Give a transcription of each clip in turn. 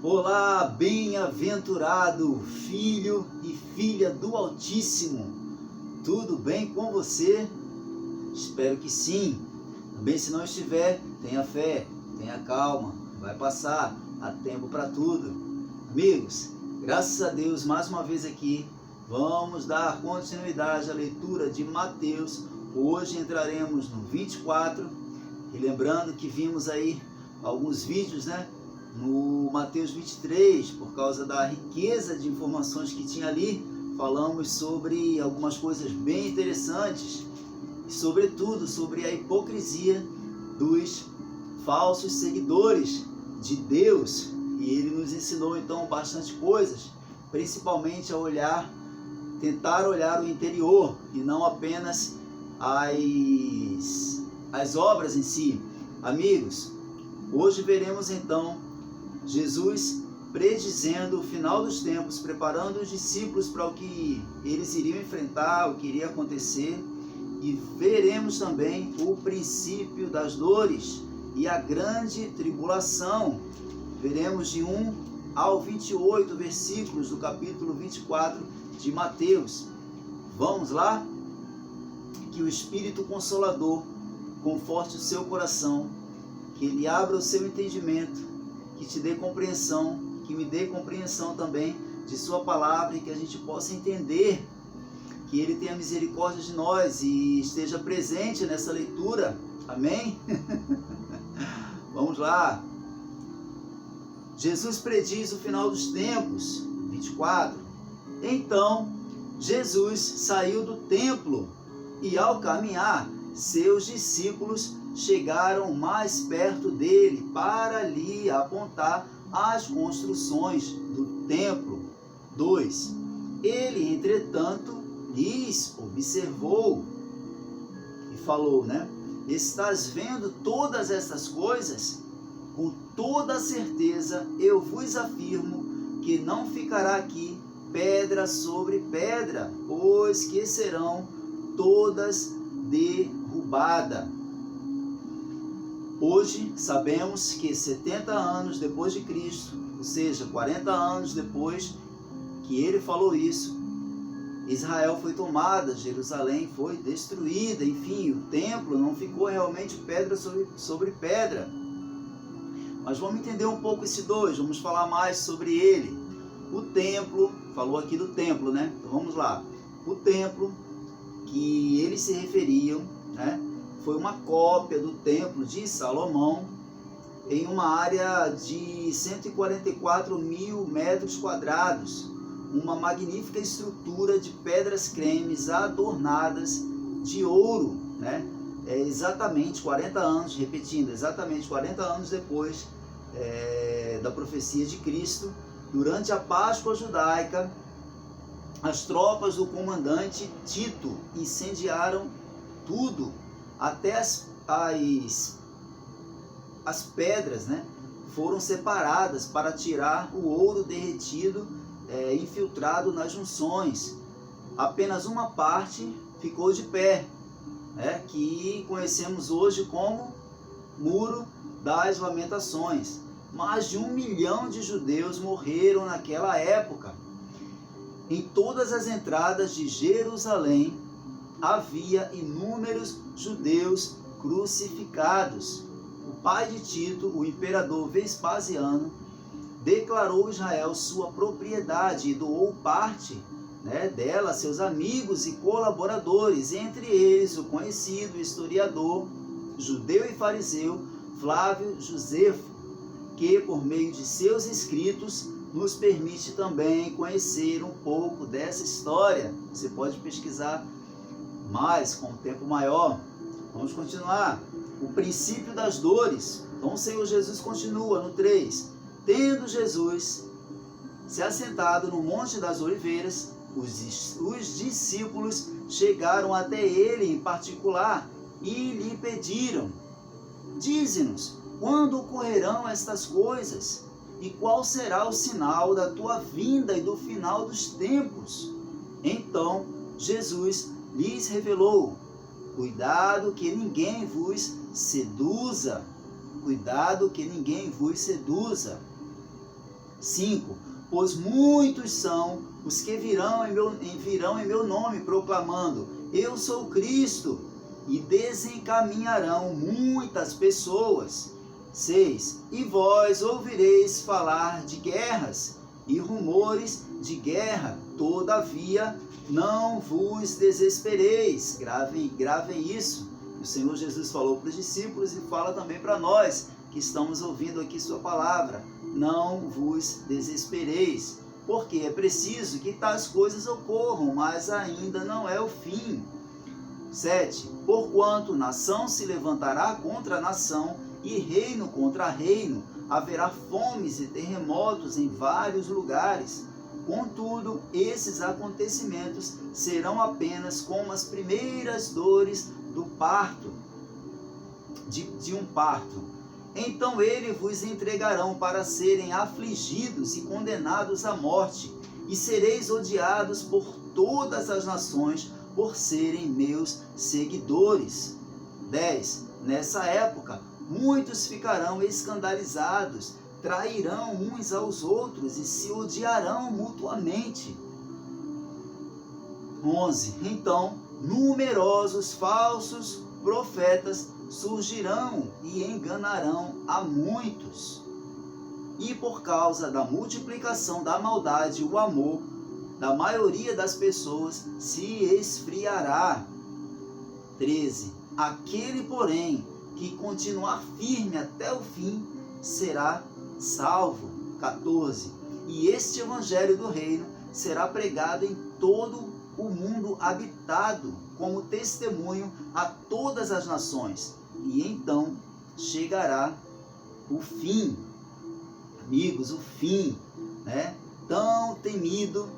Olá, bem-aventurado filho e filha do Altíssimo. Tudo bem com você? Espero que sim. Também, se não estiver, tenha fé, tenha calma, vai passar, há tempo para tudo. Amigos, graças a Deus, mais uma vez aqui, vamos dar continuidade à leitura de Mateus. Hoje entraremos no 24, e lembrando que vimos aí alguns vídeos, no Mateus 23, por causa da riqueza de informações que tinha ali, falamos sobre algumas coisas bem interessantes, e sobretudo sobre a hipocrisia dos falsos seguidores de Deus. E ele nos ensinou então bastante coisas, principalmente a tentar olhar o interior e não apenas as obras em si. Amigos, hoje veremos então Jesus predizendo o final dos tempos, preparando os discípulos para o que eles iriam enfrentar, o que iria acontecer, e veremos também o princípio das dores e a grande tribulação. Veremos de 1 ao 28 versículos do capítulo 24 de Mateus. Vamos lá? Que o Espírito Consolador conforte o seu coração, que ele abra o seu entendimento, que te dê compreensão, que me dê compreensão também de sua palavra, e que a gente possa entender, que ele tenha misericórdia de nós e esteja presente nessa leitura. Amém? Vamos lá. Jesus prediz o final dos tempos. 24. Então, Jesus saiu do templo e, ao caminhar, seus discípulos chegaram mais perto dele para lhe apontar as construções do templo. 2. Ele, entretanto, lhes observou e falou, estás vendo todas estas coisas? Com toda certeza eu vos afirmo que não ficará aqui pedra sobre pedra, pois que serão todas derrubadas. Hoje sabemos que 70 anos depois de Cristo, ou seja, 40 anos depois que ele falou isso, Israel foi tomada, Jerusalém foi destruída, enfim, o templo não ficou realmente pedra sobre pedra. Mas vamos entender um pouco esse 2, vamos falar mais sobre ele. O templo, falou aqui do templo, Então vamos lá. O templo que eles se referiam, foi uma cópia do templo de Salomão, em uma área de 144 mil metros quadrados, uma magnífica estrutura de pedras cremes adornadas de ouro, exatamente 40 anos, repetindo, exatamente 40 anos depois da profecia de Cristo, durante a Páscoa judaica, as tropas do comandante Tito incendiaram tudo, até as pedras, foram separadas para tirar o ouro derretido, infiltrado nas junções. Apenas uma parte ficou de pé, que conhecemos hoje como Muro das Lamentações. Mais de 1 milhão de judeus morreram naquela época. Em todas as entradas de Jerusalém havia inúmeros judeus crucificados. O pai de Tito, o imperador Vespasiano, declarou Israel sua propriedade e doou parte dela a seus amigos e colaboradores, entre eles o conhecido historiador judeu e fariseu Flávio Josefo, que por meio de seus escritos nos permite também conhecer um pouco dessa história. Você pode pesquisar mais com um tempo maior. Vamos continuar. O princípio das dores. Então o Senhor Jesus continua no 3. Tendo Jesus se assentado no Monte das Oliveiras, os discípulos chegaram até ele em particular e lhe pediram: dize-nos, quando ocorrerão estas coisas? E qual será o sinal da tua vinda e do final dos tempos? Então Jesus lhes revelou: cuidado que ninguém vos seduza. Cuidado que ninguém vos seduza. 5. Pois muitos são os que virão em meu nome, proclamando: eu sou Cristo, e desencaminharão muitas pessoas. 6. E vós ouvireis falar de guerras e rumores de guerra, todavia não vos desespereis. Gravem isso. O Senhor Jesus falou para os discípulos e fala também para nós que estamos ouvindo aqui sua palavra. Não vos desespereis, porque é preciso que tais coisas ocorram, mas ainda não é o fim. 7. Porquanto nação se levantará contra nação e reino contra reino, haverá fomes e terremotos em vários lugares. Contudo, esses acontecimentos serão apenas como as primeiras dores do parto, de um parto. Então ele vos entregarão para serem afligidos e condenados à morte, e sereis odiados por todas as nações por serem meus seguidores. 10. Nessa época, muitos ficarão escandalizados, trairão uns aos outros e se odiarão mutuamente. 11. Então, numerosos falsos profetas surgirão e enganarão a muitos. E por causa da multiplicação da maldade, o amor da maioria das pessoas se esfriará. 13. Aquele, porém, que continuar firme até o fim, será salvo. 14. E este evangelho do reino será pregado em todo o mundo habitado, como testemunho a todas as nações. E então chegará o fim. Amigos, o fim, né? Tão temido,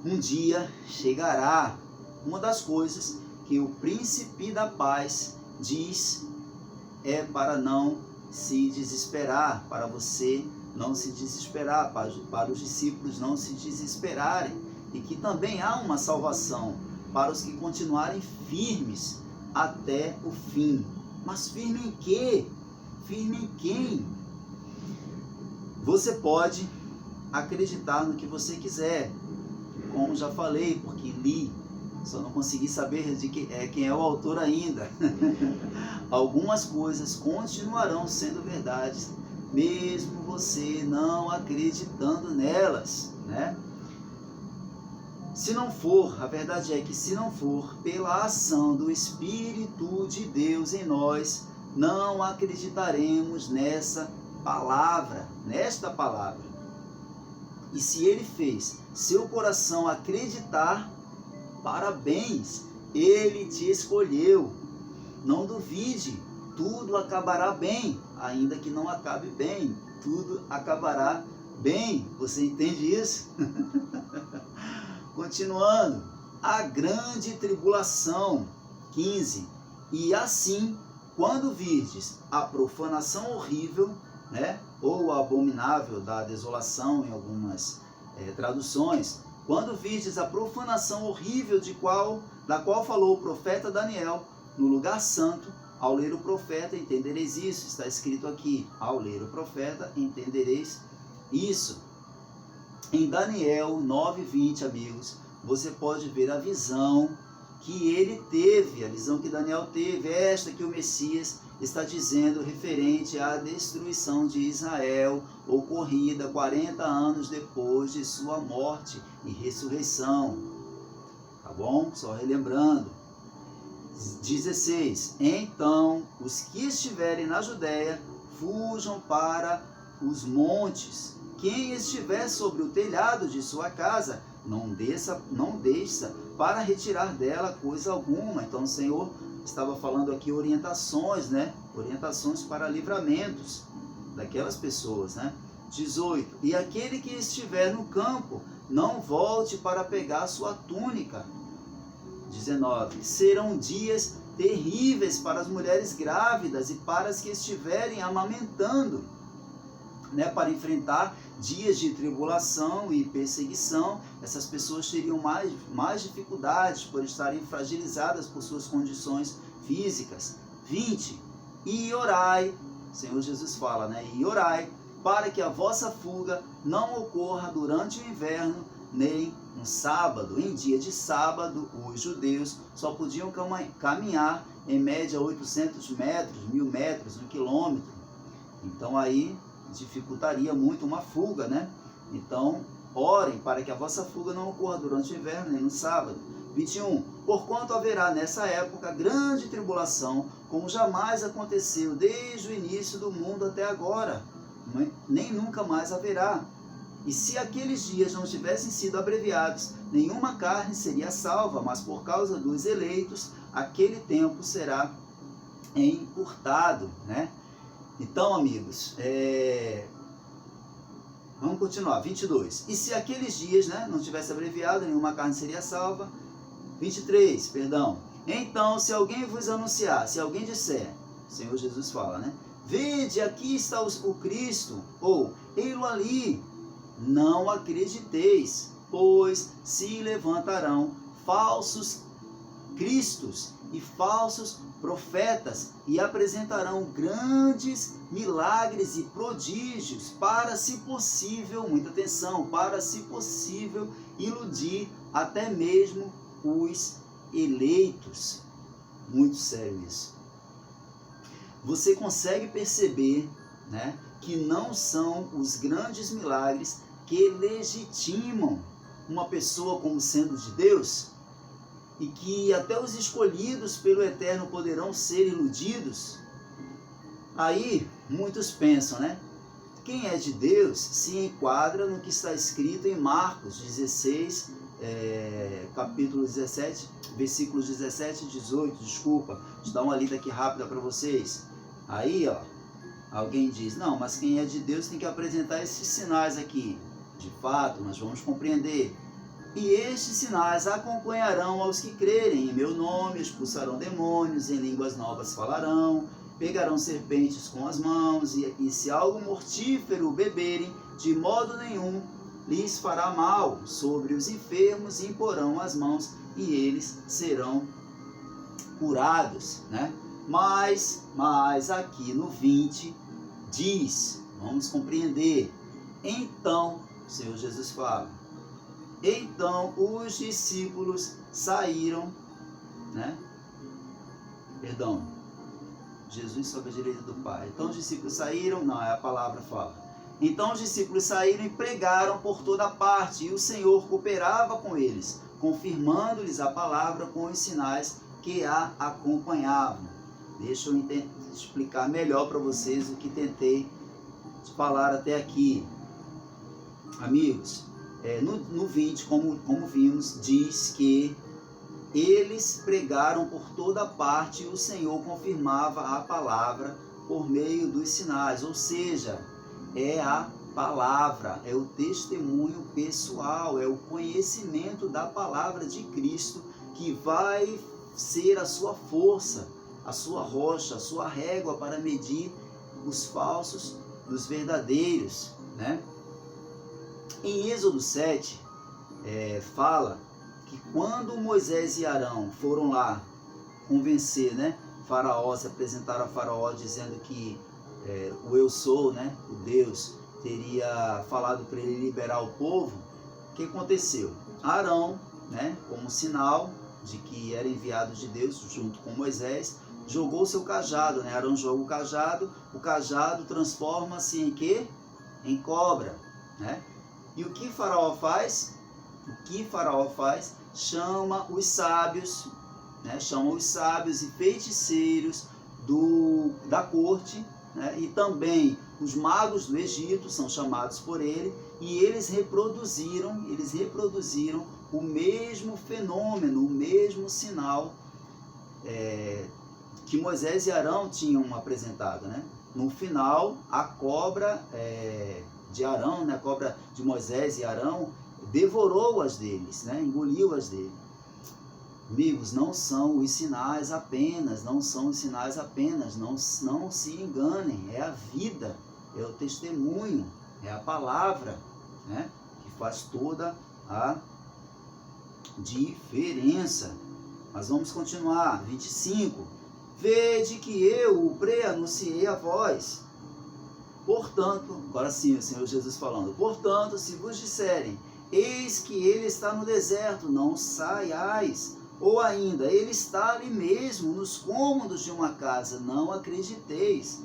um dia chegará. Uma das coisas que o príncipe da paz diz é para não se desesperar, para você não se desesperar, para os discípulos não se desesperarem, e que também há uma salvação para os que continuarem firmes até o fim. Mas firme em quê? Firme em quem? Você pode acreditar no que você quiser, como já falei, porque li, só não consegui saber de quem é o autor ainda. Algumas coisas continuarão sendo verdades, mesmo você não acreditando nelas, né? Se não for, a verdade é que se não for pela ação do Espírito de Deus em nós, não acreditaremos nesta palavra. E se ele fez seu coração acreditar, parabéns, ele te escolheu. Não duvide, tudo acabará bem, ainda que não acabe bem, tudo acabará bem. Você entende isso? Continuando, a grande tribulação. 15. E assim, quando virdes a profanação horrível, né, ou abominável da desolação em algumas traduções, quando virdes a profanação horrível da qual falou o profeta Daniel no lugar santo, ao ler o profeta entendereis isso. Está escrito aqui, ao ler o profeta entendereis isso. Em Daniel 9:20, amigos, você pode ver a visão que ele teve, a visão que Daniel teve, esta que o Messias está dizendo referente à destruição de Israel, ocorrida 40 anos depois de sua morte e ressurreição. Tá bom? Só relembrando. 16. Então, os que estiverem na Judéia, fujam para os montes. Quem estiver sobre o telhado de sua casa, não desça para retirar dela coisa alguma. Então o Senhor estava falando aqui orientações, né? Orientações para livramentos daquelas pessoas, né? 18. E aquele que estiver no campo, não volte para pegar sua túnica. 19. Serão dias terríveis para as mulheres grávidas e para as que estiverem amamentando, né, para enfrentar dias de tribulação e perseguição. Essas pessoas teriam mais dificuldades por estarem fragilizadas por suas condições físicas. 20. E orai, o Senhor Jesus fala, né? E orai, para que a vossa fuga não ocorra durante o inverno, nem no sábado. Em dia de sábado, os judeus só podiam caminhar em média 800 metros, 1000 metros, 1 quilômetro. Então aí dificultaria muito uma fuga, né? Então, orem para que a vossa fuga não ocorra durante o inverno, nem no sábado. 21. Porquanto haverá nessa época grande tribulação, como jamais aconteceu desde o início do mundo até agora, nem nunca mais haverá. E se aqueles dias não tivessem sido abreviados, nenhuma carne seria salva, mas por causa dos eleitos, aquele tempo será encurtado, né? Então, amigos, vamos continuar. 22. E se aqueles dias, né, não tivesse abreviado, nenhuma carne seria salva. 23, perdão. Então, se alguém vos anunciar, se alguém disser, o Senhor Jesus fala, né? Vede, aqui está o Cristo, ou ei-lo ali, não acrediteis, pois se levantarão falsos cristos e falsos profetas e apresentarão grandes milagres e prodígios para, se possível, muita atenção, para, se possível, iludir até mesmo os eleitos. Muito sério isso. Você consegue perceber, né, que não são os grandes milagres que legitimam uma pessoa como sendo de Deus? E que até os escolhidos pelo Eterno poderão ser iludidos? Aí muitos pensam, né? Quem é de Deus se enquadra no que está escrito em Marcos 16, capítulo 17, versículos 17 e 18, desculpa, vou dar uma lida aqui rápida para vocês. Aí, ó, alguém diz, não, mas quem é de Deus tem que apresentar esses sinais aqui. De fato, nós vamos compreender. E estes sinais acompanharão aos que crerem. Em meu nome expulsarão demônios, em línguas novas falarão, pegarão serpentes com as mãos, e se algo mortífero beberem, de modo nenhum lhes fará mal. Sobre os enfermos imporão as mãos, e eles serão curados, né? Mas aqui no 20 diz, vamos compreender. Então, o Senhor Jesus fala, então os discípulos saíram, né? Perdão, Jesus sob a direita do Pai. Então os discípulos saíram, não, é a palavra fala. Então os discípulos saíram e pregaram por toda parte, e o Senhor cooperava com eles, confirmando-lhes a palavra com os sinais que a acompanhavam. Deixa eu explicar melhor para vocês o que tentei falar até aqui. Amigos, no 20, como vimos, diz que eles pregaram por toda parte e o Senhor confirmava a palavra por meio dos sinais. Ou seja, é a palavra, é o testemunho pessoal, é o conhecimento da palavra de Cristo que vai ser a sua força, a sua rocha, a sua régua para medir os falsos dos verdadeiros, né? Em Êxodo 7, fala que quando Moisés e Arão foram lá convencer, né, Faraó, se apresentaram a Faraó dizendo que o Eu Sou, né, o Deus, teria falado para ele liberar o povo, o que aconteceu? Arão, né, como sinal de que era enviado de Deus, junto com Moisés, jogou seu cajado, né? Arão joga o cajado transforma-se em quê? Em cobra, né? E o que Faraó faz? Chama os sábios, né? Chama os sábios e feiticeiros da corte, né? E também os magos do Egito são chamados por ele, e eles reproduziram o mesmo fenômeno, o mesmo sinal que Moisés e Arão tinham apresentado, né? No final, a cobra de Arão, né? A cobra de Moisés e Arão devorou as deles, né? Engoliu as dele. Amigos, não são os sinais apenas, não se enganem, é a vida, é o testemunho, é a palavra, né? Que faz toda a diferença. Mas vamos continuar. 25. Vede que eu o preanunciei a vós. Portanto, agora sim o Senhor Jesus falando, portanto, se vos disserem, eis que ele está no deserto, não saiais. Ou ainda, ele está ali mesmo, nos cômodos de uma casa, não acrediteis.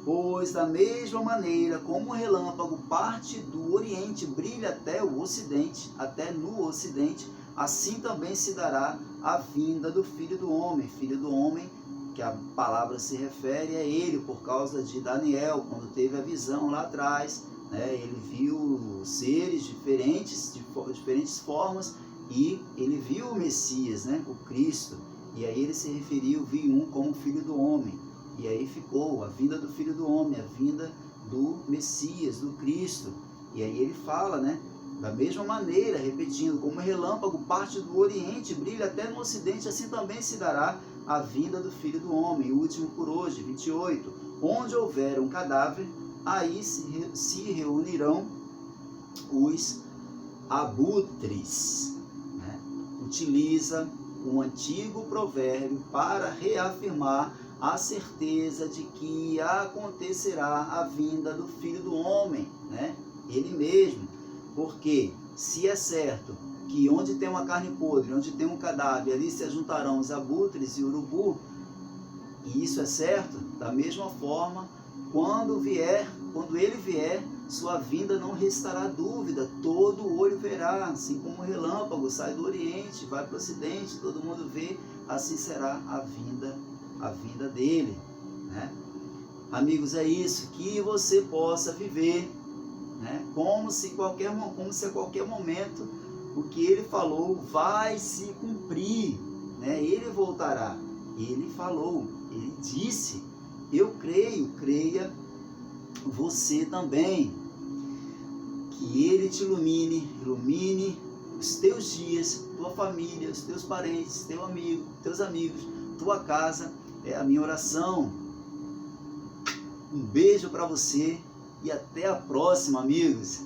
Pois da mesma maneira como o relâmpago parte do oriente, brilha até o ocidente, até no ocidente, assim também se dará a vinda do Filho do Homem. Filho do Homem, que a palavra se refere a ele, por causa de Daniel, quando teve a visão lá atrás, né? Ele viu seres diferentes, de diferentes formas, e ele viu o Messias, né? O Cristo, e aí ele se referiu, viu um como Filho do Homem. E aí ficou a vinda do Filho do Homem, a vinda do Messias, do Cristo. E aí ele fala, né? Da mesma maneira, repetindo, como o relâmpago parte do oriente, brilha até no ocidente, assim também se dará a vinda do Filho do Homem. O último por hoje, 28. Onde houver um cadáver, aí se reunirão os abutres. Né? Utiliza um antigo provérbio para reafirmar a certeza de que acontecerá a vinda do Filho do Homem, né? Ele mesmo. Porque se é certo que onde tem uma carne podre, onde tem um cadáver, ali se ajuntarão os abutres e urubu, e isso é certo, da mesma forma, quando ele vier, sua vinda não restará dúvida, todo olho verá, assim como o relâmpago sai do oriente, vai para o ocidente, todo mundo vê, assim será a vinda dele, né? Amigos, é isso, que você possa viver, né? Como se a qualquer momento o que ele falou vai se cumprir, né? Ele voltará, ele falou, ele disse, eu creio, creia você também, que ele te ilumine os teus dias, tua família, os teus parentes, teus amigos, tua casa. É a minha oração. Um beijo para você e até a próxima, amigos.